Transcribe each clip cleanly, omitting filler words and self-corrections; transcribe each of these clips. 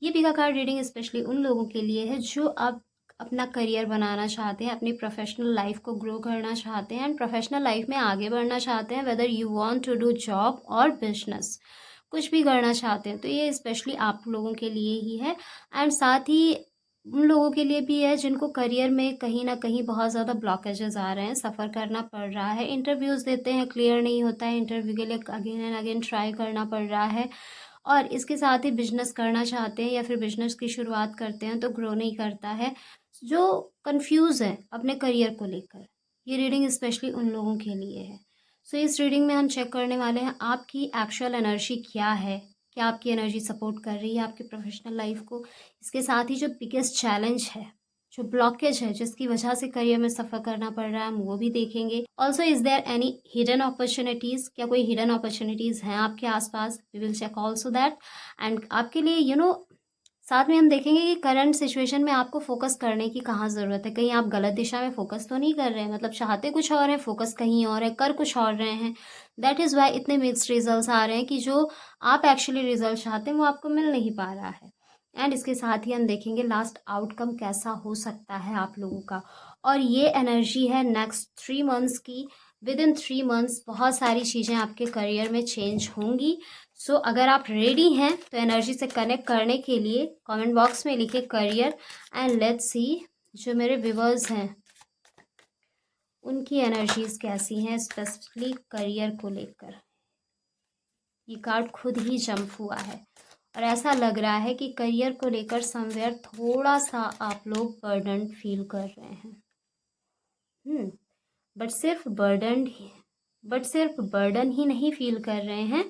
ये पिका card reading specially उन लोगों के लिए है जो अब अपना करियर बनाना चाहते हैं, अपनी प्रोफेशनल लाइफ को ग्रो करना चाहते हैं एंड प्रोफेशनल लाइफ में आगे बढ़ना चाहते हैं, whether you want to do job और बिजनेस, कुछ भी करना चाहते हैं तो ये स्पेशली आप लोगों के लिए ही है। एंड साथ ही उन लोगों के लिए भी है जिनको करियर में कहीं ना कहीं बहुत ज़्यादा ब्लॉकेजेस आ रहे हैं, सफ़र करना पड़ रहा है, इंटरव्यूज़ देते हैं, क्लियर नहीं होता है, इंटरव्यू के लिए अगेन एंड अगेन ट्राई करना पड़ रहा है। और इसके साथ ही बिजनेस करना चाहते हैं या फिर बिजनेस की शुरुआत करते हैं तो ग्रो नहीं करता है, जो कंफ्यूज है अपने करियर को लेकर। ये रीडिंग स्पेशली उन लोगों के लिए है। सो इस रीडिंग में हम चेक करने वाले हैं आपकी एक्चुअल एनर्जी क्या है, क्या आपकी एनर्जी सपोर्ट कर रही है आपकी प्रोफेशनल लाइफ को। इसके साथ ही जो बिगेस्ट चैलेंज है, जो ब्लॉकेज है जिसकी वजह से करियर में सफ़र करना पड़ रहा है, हम वो भी देखेंगे। Also is there any hidden opportunities, क्या कोई हिडन अपॉर्चुनिटीज़ हैं आपके आसपास, we will check also that. And आपके लिए साथ में हम देखेंगे कि करंट सिचुएशन में आपको फोकस करने की कहाँ ज़रूरत है, कहीं आप गलत दिशा में फोकस तो नहीं कर रहे हैं, मतलब चाहते कुछ और है, फोकस कहीं और है, कर कुछ और रहे हैं। दैट इज़ वाई इतने मिक्स्ड रिजल्ट्स आ रहे हैं कि जो आप एक्चुअली रिजल्ट चाहते हैं वो आपको मिल नहीं पा रहा है। एंड इसके साथ ही हम देखेंगे लास्ट आउटकम कैसा हो सकता है आप लोगों का। और ये एनर्जी है नेक्स्ट 3 मंथ्स की। विद इन 3 मंथ्स बहुत सारी चीज़ें आपके करियर में चेंज होंगी। सो अगर आप रेडी हैं तो एनर्जी से कनेक्ट करने के लिए कमेंट बॉक्स में लिखिए करियर। एंड लेट्स सी जो मेरे व्यूवर्स हैं उनकी एनर्जीज कैसी हैं स्पेसिफिकली करियर को लेकर। ये कार्ड खुद ही जंप हुआ है और ऐसा लग रहा है कि करियर को लेकर समवेयर थोड़ा सा आप लोग बर्डन फील कर रहे हैं। बट सिर्फ बर्डन ही नहीं फील कर रहे हैं,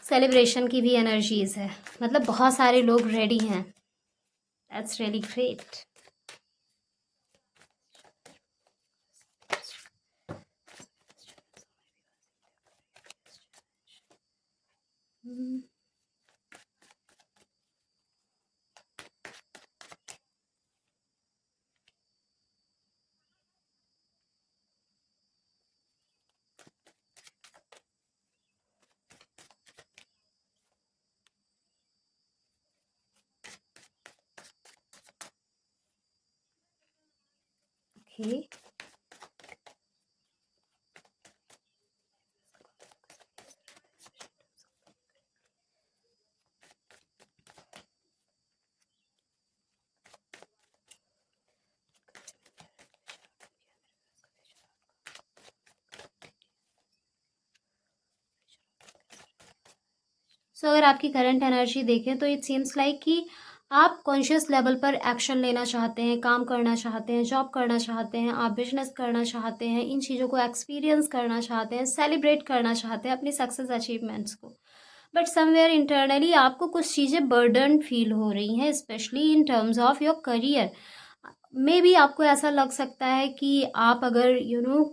सेलिब्रेशन की भी एनर्जीज है, मतलब बहुत सारे लोग रेडी हैं। That's really great. ओके, सो अगर आपकी करंट एनर्जी देखें तो इट सीम्स लाइक कि आप कॉन्शियस लेवल पर एक्शन लेना चाहते हैं, काम करना चाहते हैं, जॉब करना चाहते हैं, आप बिजनेस करना चाहते हैं, इन चीज़ों को एक्सपीरियंस करना चाहते हैं, सेलिब्रेट करना चाहते हैं अपनी सक्सेस अचीवमेंट्स को। बट समवेयर इंटरनली आपको कुछ चीज़ें बर्डन फील हो रही हैं, specially in terms of your career. May be आपको ऐसा लग सकता है कि आप अगर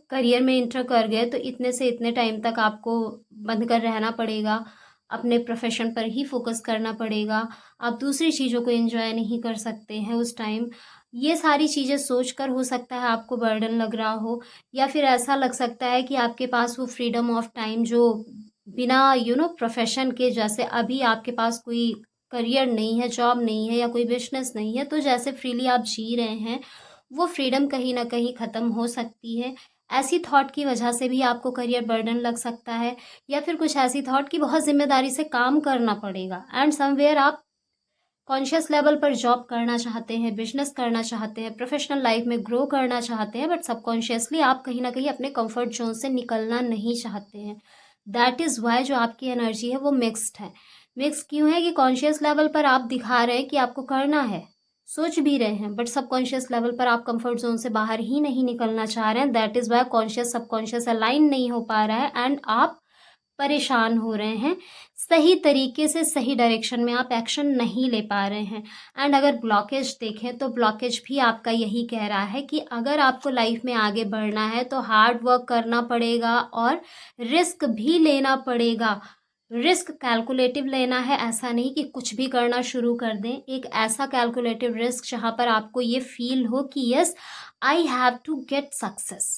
करियर में इंटर कर गए तो इतने से इतने टाइम तक आपको बंद कर रहना पड़ेगा, अपने प्रोफेशन पर ही फोकस करना पड़ेगा, आप दूसरी चीज़ों को एंजॉय नहीं कर सकते हैं उस टाइम। ये सारी चीज़ें सोचकर हो सकता है आपको बर्डन लग रहा हो, या फिर ऐसा लग सकता है कि आपके पास वो फ्रीडम ऑफ टाइम जो बिना प्रोफेशन के, जैसे अभी आपके पास कोई करियर नहीं है, जॉब नहीं है या कोई बिजनेस नहीं है, तो जैसे फ्रीली आप जी रहे हैं वो फ्रीडम कहीं ना कहीं ख़त्म हो सकती है। ऐसी थॉट की वजह से भी आपको करियर बर्डन लग सकता है, या फिर कुछ ऐसी थॉट की बहुत जिम्मेदारी से काम करना पड़ेगा एंड समवेयर आप कॉन्शियस लेवल पर जॉब करना चाहते हैं, बिजनेस करना चाहते हैं, प्रोफेशनल लाइफ में ग्रो करना चाहते हैं, बट सबकॉन्शियसली आप कहीं ना कहीं अपने कंफर्ट जोन से निकलना नहीं चाहते हैं। दैट इज़ वाई जो आपकी एनर्जी है वो मिक्स्ड है। मिक्स क्यों है कि कॉन्शियस लेवल पर आप दिखा रहे हैं कि आपको करना है, सोच भी रहे हैं, बट सबकॉन्शियस लेवल पर आप कंफर्ट जोन से बाहर ही नहीं निकलना चाह रहे हैं। That is why conscious subconscious align नहीं हो पा रहा है एंड आप परेशान हो रहे हैं, सही तरीके से सही डायरेक्शन में आप एक्शन नहीं ले पा रहे हैं। एंड अगर ब्लॉकेज देखें तो ब्लॉकेज भी आपका यही कह रहा है कि अगर आपको लाइफ में आगे बढ़ना है तो हार्ड वर्क करना पड़ेगा और रिस्क भी लेना पड़ेगा। रिस्क कैलकुलेटिव लेना है, ऐसा नहीं कि कुछ भी करना शुरू कर दें। एक ऐसा कैलकुलेटिव रिस्क जहाँ पर आपको ये फील हो कि yes, I have to get success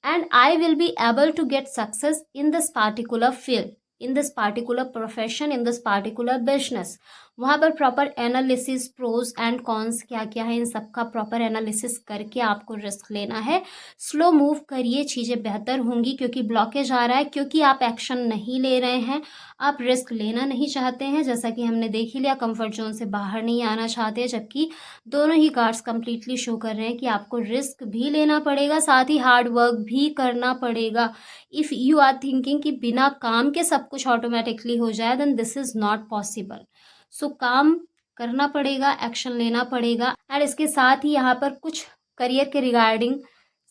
and I will be able to get success in this particular field, in this particular profession, in this particular business. वहाँ पर proper analysis, pros and cons क्या क्या है, इन सब का proper analysis करके आपको risk लेना है। स्लो मूव करिए, चीज़ें बेहतर होंगी, क्योंकि ब्लॉकेज आ रहा है, क्योंकि आप एक्शन नहीं ले रहे हैं, आप रिस्क लेना नहीं चाहते हैं। जैसा कि हमने देख ही लिया, कंफर्ट जोन से बाहर नहीं आना चाहते, जबकि दोनों ही कार्ड्स कंप्लीटली शो कर रहे हैं कि आपको रिस्क भी लेना पड़ेगा, साथ ही हार्ड वर्क भी करना पड़ेगा। इफ़ यू आर थिंकिंग कि बिना काम के सब कुछ ऑटोमेटिकली हो जाए, then this is not possible. So काम करना पड़ेगा, एक्शन लेना पड़ेगा। एंड इसके साथ ही यहाँ पर कुछ करियर के रिगार्डिंग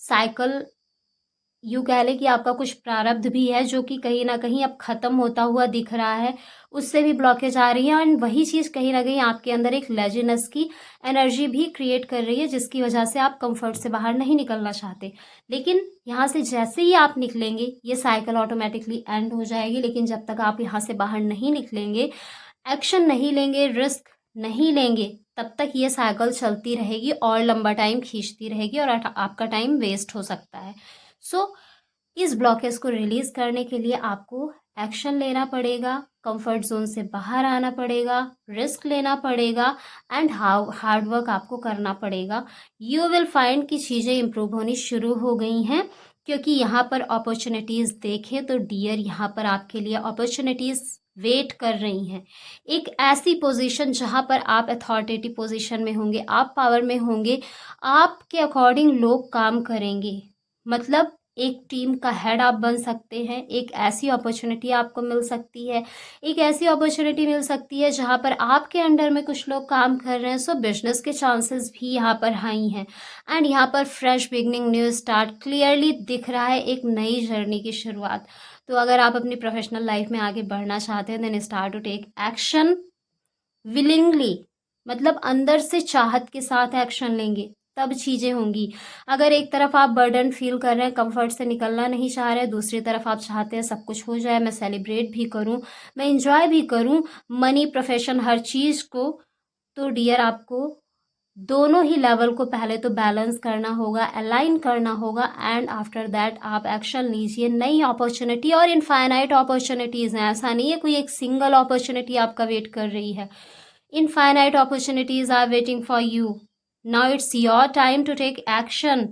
साइकिल, यूँ कह लें कि आपका कुछ प्रारब्ध भी है जो कि कहीं न कहीं अब ख़त्म होता हुआ दिख रहा है, उससे भी ब्लॉकेज आ रही है। एंड वही चीज़ कहीं न कहीं आपके अंदर एक लेज़ीनेस की एनर्जी भी क्रिएट कर रही है, जिसकी वजह से आप कंफर्ट से बाहर नहीं निकलना चाहते। लेकिन यहाँ से जैसे ही आप निकलेंगे, ये साइकिल ऑटोमेटिकली एंड हो जाएगी। लेकिन जब तक आप यहाँ से बाहर नहीं निकलेंगे, एक्शन नहीं लेंगे, रिस्क नहीं लेंगे, तब तक ये साइकिल चलती रहेगी और लंबा टाइम खींचती रहेगी और आपका टाइम वेस्ट हो सकता है। सो इस ब्लॉकेज को रिलीज करने के लिए आपको एक्शन लेना पड़ेगा, कंफर्ट जोन से बाहर आना पड़ेगा, रिस्क लेना पड़ेगा एंड हार्ड वर्क आपको करना पड़ेगा। यू विल फाइंड कि चीज़ें इंप्रूव होनी शुरू हो गई हैं, क्योंकि यहाँ पर अपॉर्चुनिटीज़ देखें तो डियर, यहाँ पर आपके लिए अपॉर्चुनिटीज़ वेट कर रही हैं। एक ऐसी पोजीशन जहाँ पर आप अथॉरिटेटिव पोजीशन में होंगे, आप पावर में होंगे, आपके अकॉर्डिंग लोग काम करेंगे, मतलब एक टीम का हेड आप बन सकते हैं। एक ऐसी अपॉर्चुनिटी आपको मिल सकती है, एक ऐसी अपॉर्चुनिटी मिल सकती है जहाँ पर आपके अंडर में कुछ लोग काम कर रहे हैं। सो बिजनेस के चांसेस भी यहाँ पर हाई हैं। एंड यहाँ पर fresh beginning, new start clearly दिख रहा है, एक नई जर्नी की शुरुआत। तो अगर आप अपनी प्रोफेशनल लाइफ में आगे बढ़ना चाहते हैं, then start to take action willingly, मतलब अंदर से चाहत के साथ एक्शन लेंगे तब चीज़ें होंगी। अगर एक तरफ आप बर्डन फील कर रहे हैं, कंफर्ट से निकलना नहीं चाह रहे हैं, दूसरी तरफ आप चाहते हैं सब कुछ हो जाए, मैं सेलिब्रेट भी करूं, मैं इंजॉय भी करूं मनी, प्रोफेशन, हर चीज़ को, तो डियर आपको दोनों ही लेवल को पहले तो बैलेंस करना होगा, अलाइन करना होगा। एंड आफ्टर दैट आप एक्शन लीजिए। नई अपॉर्चुनिटी और इनफाइनाइट अपॉर्चुनिटीज़ हैं, ऐसा नहीं है कोई एक सिंगल अपॉर्चुनिटी आपका वेट कर रही है। Infinite opportunities are waiting for you. Now it's your time to take action.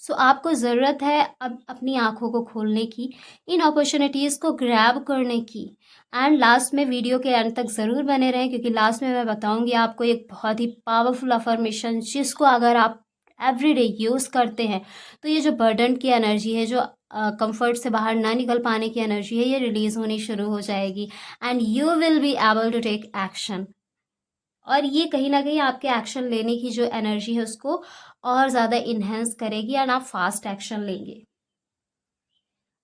So आपको ज़रूरत है अब अपनी आँखों को खोलने की, इन अपॉर्चुनिटीज़ को ग्रैब करने की। एंड लास्ट में वीडियो के एंड तक ज़रूर बने रहें, क्योंकि लास्ट में मैं बताऊंगी आपको एक बहुत ही पावरफुल अफर्मेशन, जिसको अगर आप एवरीडे यूज़ करते हैं तो ये जो बर्डन की एनर्जी है, जो कंफर्ट से बाहर ना निकल पाने की एनर्जी है, ये रिलीज़ होनी शुरू हो जाएगी and you will be able to take action. और ये कहीं न कहीं आपके एक्शन लेने की जो एनर्जी है उसको और ज़्यादा इन्हेंस करेगी एंड आप फास्ट एक्शन लेंगे।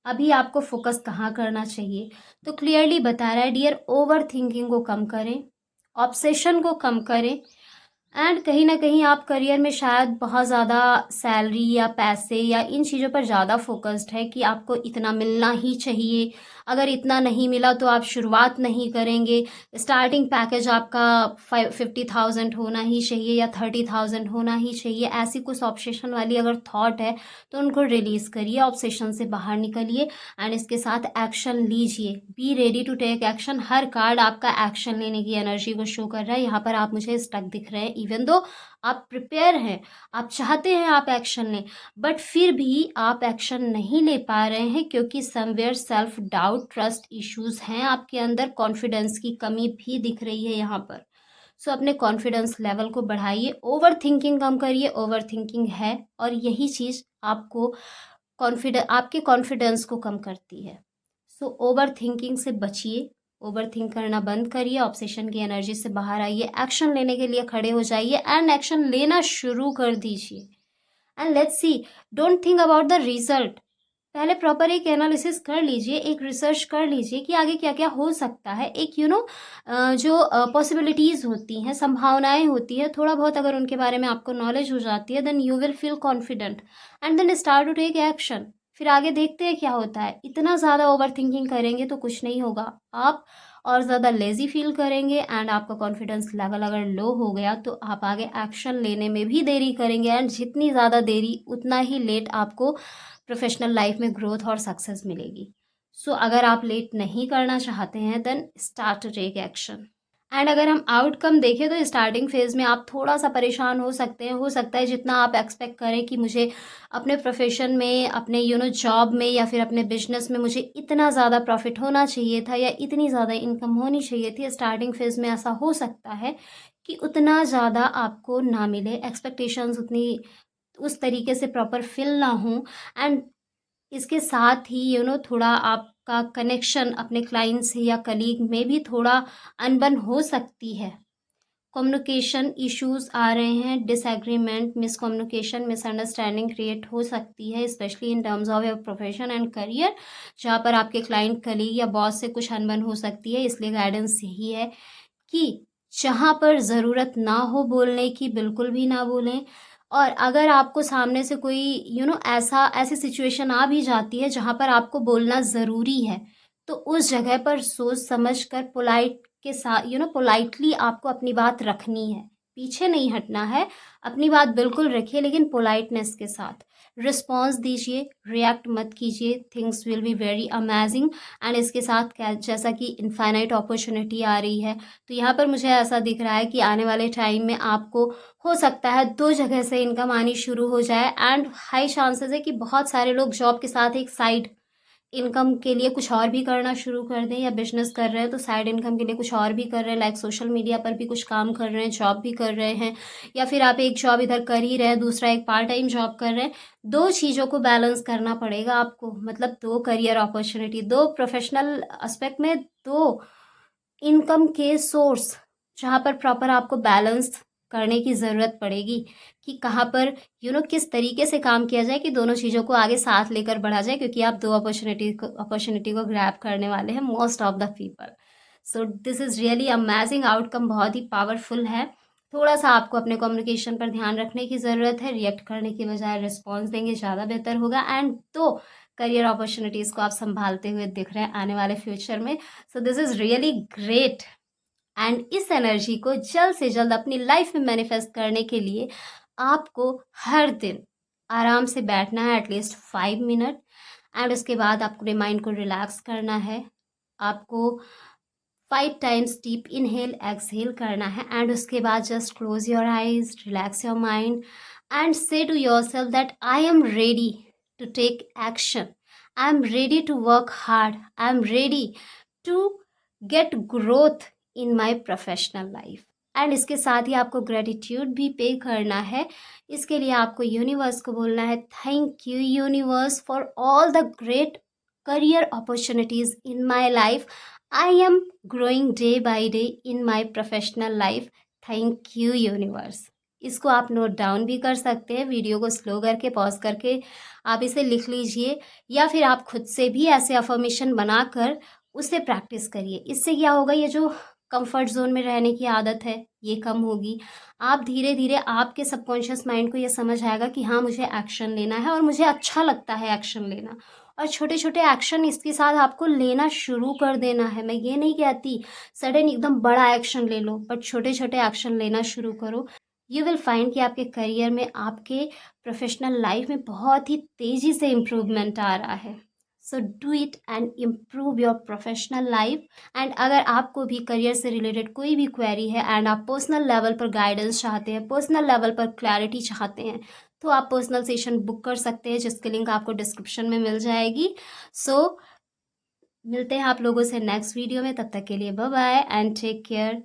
अभी आपको फोकस कहाँ करना चाहिए, तो क्लियरली बता रहा है डियर, ओवर थिंकिंग को कम करें, ऑब्सेशन को कम करें। एंड कहीं ना कहीं आप करियर में शायद बहुत ज़्यादा सैलरी या पैसे या इन चीज़ों पर ज़्यादा फोकस्ड है कि आपको इतना मिलना ही चाहिए, अगर इतना नहीं मिला तो आप शुरुआत नहीं करेंगे, स्टार्टिंग पैकेज आपका 50,000 होना ही चाहिए या 30,000 होना ही चाहिए। ऐसी कुछ ऑब्सेशन वाली अगर थॉट है तो उनको रिलीज़ करिए, ऑब्सेशन से बाहर निकलिए एंड इसके साथ एक्शन लीजिए। Be ready to take action. हर कार्ड आपका एक्शन लेने की एनर्जी को शो कर रहा है। यहाँ पर आप मुझे स्टक दिख रहे हैं, इवन दो आप प्रिपेयर हैं, आप चाहते हैं आप एक्शन लें, बट फिर भी आप एक्शन नहीं ले पा रहे हैं, क्योंकि somewhere self doubt, trust issues हैं आपके अंदर, कॉन्फिडेंस की कमी भी दिख रही है यहाँ पर। सो अपने कॉन्फिडेंस लेवल को बढ़ाइए, ओवर थिंकिंग कम करिए। ओवर थिंकिंग है और यही चीज़ आपको आपके कॉन्फिडेंस को कम करती है। सो ओवर थिंकिंग से बचिए, ओवर थिंक करना बंद करिए, ऑब्सेशन की एनर्जी से बाहर आइए, एक्शन लेने के लिए खड़े हो जाइए एंड एक्शन लेना शुरू कर दीजिए। And let's see, don't think about the result. पहले प्रॉपर एक एनालिसिस कर लीजिए, एक रिसर्च कर लीजिए कि आगे क्या क्या हो सकता है। एक जो पॉसिबिलिटीज़ होती हैं, संभावनाएं होती है, थोड़ा बहुत अगर उनके बारे में आपको नॉलेज हो जाती है, then you will feel confident and then start to take action. फिर आगे देखते हैं क्या होता है। इतना ज़्यादा ओवर थिंकिंग करेंगे तो कुछ नहीं होगा, आप और ज़्यादा लेज़ी फील करेंगे एंड आपका कॉन्फिडेंस लेवल अगर लो हो गया तो आप आगे एक्शन लेने में भी देरी करेंगे एंड जितनी ज़्यादा देरी उतना ही लेट आपको प्रोफेशनल लाइफ में ग्रोथ और सक्सेस मिलेगी। सो अगर आप लेट नहीं करना चाहते हैं, then start to take action. And अगर हम आउटकम देखें तो स्टार्टिंग फेज़ में आप थोड़ा-सा परेशान हो सकते हैं। हो सकता है जितना आप एक्सपेक्ट करें कि मुझे अपने प्रोफ़ेशन में, अपने जॉब में या फिर अपने बिज़नेस में मुझे इतना ज़्यादा प्रॉफ़िट होना चाहिए था या इतनी ज़्यादा इनकम होनी चाहिए थी। स्टार्टिंग फेज़ में ऐसा हो सकता है कि उतना ज़्यादा आपको ना मिले, एक्सपेक्टेशंस उतनी उस तरीके से प्रॉपर फ़िल ना हों। एंड इसके साथ ही थोड़ा आपका कनेक्शन अपने क्लाइंट से या कलीग में भी थोड़ा अनबन हो सकती है। कम्युनिकेशन इश्यूज आ रहे हैं, डिसएग्रीमेंट, मिसकम्युनिकेशन, मिसअंडरस्टैंडिंग क्रिएट हो सकती है, specially in terms of your profession and career, जहाँ पर आपके क्लाइंट, कलीग या बॉस से कुछ अनबन हो सकती है। इसलिए गाइडेंस यही है कि जहाँ पर ज़रूरत ना हो बोलने की, बिल्कुल भी ना बोलें। और अगर आपको सामने से कोई ऐसी सिचुएशन आ भी जाती है जहाँ पर आपको बोलना ज़रूरी है, तो उस जगह पर सोच समझ कर पोलाइट के साथ पोलाइटली आपको अपनी बात रखनी है। पीछे नहीं हटना है, अपनी बात बिल्कुल रखिए लेकिन पोलाइटनेस के साथ। रिस्पॉन्स दीजिए, रिएक्ट मत कीजिए, things will be very amazing. And इसके साथ क्या, जैसा कि इनफाइनाइट अपॉर्चुनिटी आ रही है, तो यहाँ पर मुझे ऐसा दिख रहा है कि आने वाले टाइम में आपको हो सकता है 2 जगह से इनकम आनी शुरू हो जाए। एंड हाई चांसेस है कि बहुत सारे लोग जॉब के साथ एक साइड इनकम के लिए कुछ और भी करना शुरू कर दें, या बिज़नेस कर रहे हैं तो साइड इनकम के लिए कुछ और भी कर रहे हैं, लाइक सोशल मीडिया पर भी कुछ काम कर रहे हैं, जॉब भी कर रहे हैं, या फिर आप एक जॉब इधर कर ही रहे हैं, दूसरा एक पार्ट टाइम जॉब कर रहे हैं। 2 चीज़ों को बैलेंस करना पड़ेगा आपको, मतलब 2 करियर अपॉर्चुनिटी, 2 प्रोफ़ेशनल एस्पेक्ट में 2 इनकम के सोर्स, जहाँ पर प्रॉपर आपको बैलेंस करने की ज़रूरत पड़ेगी कि कहाँ पर किस तरीके से काम किया जाए कि दोनों चीज़ों को आगे साथ लेकर बढ़ा जाए, क्योंकि आप 2 अपॉर्चुनिटी को ग्रैब करने वाले हैं, most of the people. So this is really amazing outcome, बहुत ही पावरफुल है। थोड़ा-सा आपको अपने कम्युनिकेशन पर ध्यान रखने की ज़रूरत है, रिएक्ट करने की बजाय रिस्पॉन्स देंगे ज़्यादा बेहतर होगा। एंड 2 करियर अपॉर्चुनिटीज़ को आप सँभालते हुए दिख रहे हैं आने वाले फ्यूचर में। So this is really great. And इस एनर्जी को जल्द से जल्द अपनी लाइफ में मैनिफेस्ट करने के लिए आपको हर दिन आराम से बैठना है, एटलीस्ट 5 मिनट। एंड उसके बाद आपको अपने माइंड को रिलैक्स करना है। आपको 5 टाइम्स डीप इनहेल एक्सहेल करना है। एंड उसके बाद just close your eyes, relax your mind and say to yourself that I am ready to take action, I am ready to work hard, I am ready to get growth in my professional life. And इसके साथ ही आपको gratitude भी पे करना है। इसके लिए आपको यूनिवर्स को बोलना है, thank you universe for all the great career opportunities in my life. I am growing day by day in my professional life. Thank you universe. इसको आप नोट डाउन भी कर सकते हैं, वीडियो को स्लो करके पॉज करके आप इसे लिख लीजिए, या फिर आप खुद से भी ऐसे अफर्मेशन बनाकर उसे प्रैक्टिस करिए। इससे क्या होगा, ये जो कंफर्ट जोन में रहने की आदत है ये कम होगी। आप धीरे धीरे आपके सबकॉन्शियस माइंड को ये समझ आएगा कि हाँ मुझे एक्शन लेना है और मुझे अच्छा लगता है एक्शन लेना। और छोटे छोटे एक्शन इसके साथ आपको लेना शुरू कर देना है। मैं ये नहीं कहती सडन एकदम बड़ा एक्शन ले लो, बट छोटे छोटे एक्शन लेना शुरू करो। यू विल फाइंड कि आपके करियर में, आपके प्रोफेशनल लाइफ में बहुत ही तेज़ी से इम्प्रूवमेंट आ रहा है। So do it and improve your professional life. And अगर आपको भी करियर से रिलेटेड कोई भी क्वेरी है एंड आप पर्सनल लेवल पर गाइडेंस चाहते हैं, पर्सनल लेवल पर क्लैरिटी चाहते हैं, तो आप पर्सनल सेशन बुक कर सकते हैं, जिसकी लिंक आपको डिस्क्रिप्शन में मिल जाएगी। सो मिलते हैं आप लोगों से नेक्स्ट वीडियो में, तब तक के लिए bye bye and take care.